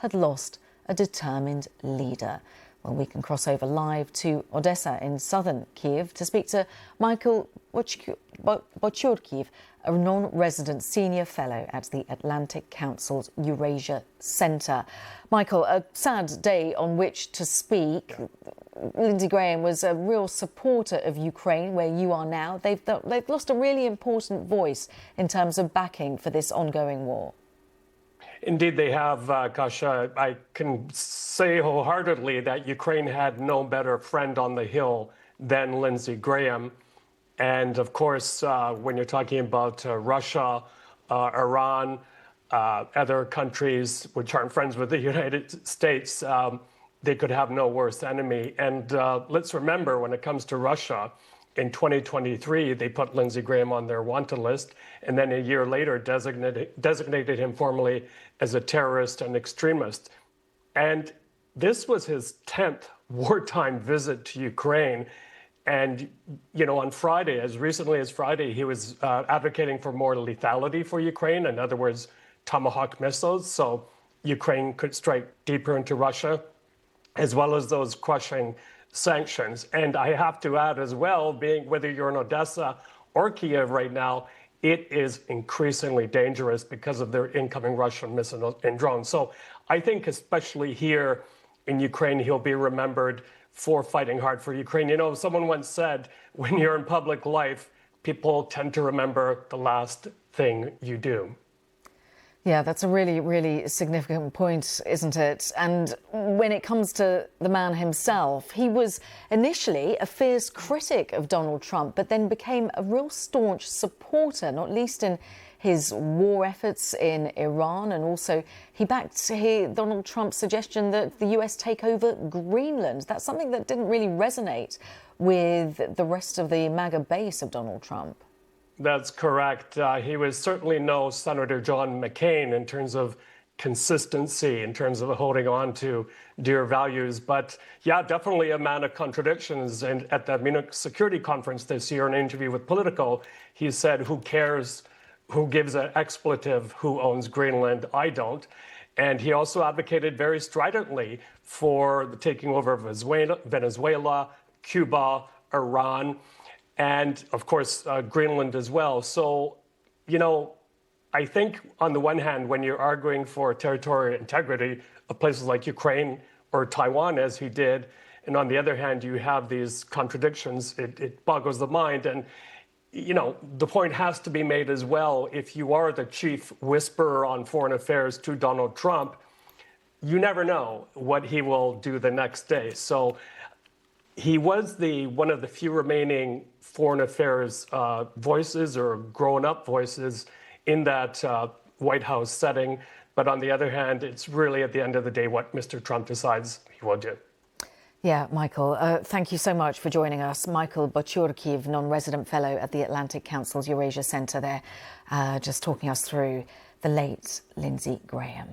had lost a determined leader. Well, we can cross over live to Odesa in southern Kyiv to speak to Michael Bociurkiw, a non-resident senior fellow at the Atlantic Council's Eurasia Centre. Michael, a sad day on which to speak. Lindsey Graham was a real supporter of Ukraine, where you are now. They've lost a really important voice in terms of backing for this ongoing war. Indeed, they have, Kasia. I can say wholeheartedly that Ukraine had no better friend on the Hill than Lindsey Graham. And of course, when you're talking about Russia, Iran, other countries which aren't friends with the United States, they could have no worse enemy. And let's remember, when it comes to Russia, in 2023, they put Lindsey Graham on their wanted list, and then a year later designated him formally as a terrorist and extremist. And this was his 10th wartime visit to Ukraine. And, you know, on Friday, as recently as Friday, he was advocating for more lethality for Ukraine. In other words, Tomahawk missiles, so Ukraine could strike deeper into Russia, as well as those crushing sanctions. And I have to add as well, being whether you're in Odesa or Kyiv right now, it is increasingly dangerous because of their incoming Russian missiles and drones. So I think especially here in Ukraine, he'll be remembered for fighting hard for Ukraine. You know, someone once said, when you're in public life, people tend to remember the last thing you do. Yeah, that's a really, really significant point, isn't it? And when it comes to the man himself, he was initially a fierce critic of Donald Trump, but then became a real staunch supporter, not least in his war efforts in Iran. And also he backed Donald Trump's suggestion that the US take over Greenland. That's something that didn't really resonate with the rest of the MAGA base of Donald Trump. That's correct. He was certainly no Senator John McCain in terms of consistency, in terms of holding on to dear values. But yeah, definitely a man of contradictions. And at the Munich Security Conference this year, in an interview with Politico, he said, "Who cares who gives an expletive, who owns Greenland? I don't." And he also advocated very stridently for the taking over of Venezuela, Cuba, Iran, and of course, Greenland as well. So, you know, I think on the one hand, when you're arguing for territorial integrity of places like Ukraine or Taiwan, as he did, and on the other hand, you have these contradictions, it boggles the mind. And, you know, the point has to be made as well, if you are the chief whisperer on foreign affairs to Donald Trump, you never know what he will do the next day. So he was one of the few remaining foreign affairs voices, or grown-up voices, in that White House setting. But on the other hand, it's really at the end of the day what Mr. Trump decides he will do. Yeah, Michael, thank you so much for joining us. Michael Bociurkiw, non-resident fellow at the Atlantic Council's Eurasia Centre there, just talking us through the late Lindsey Graham.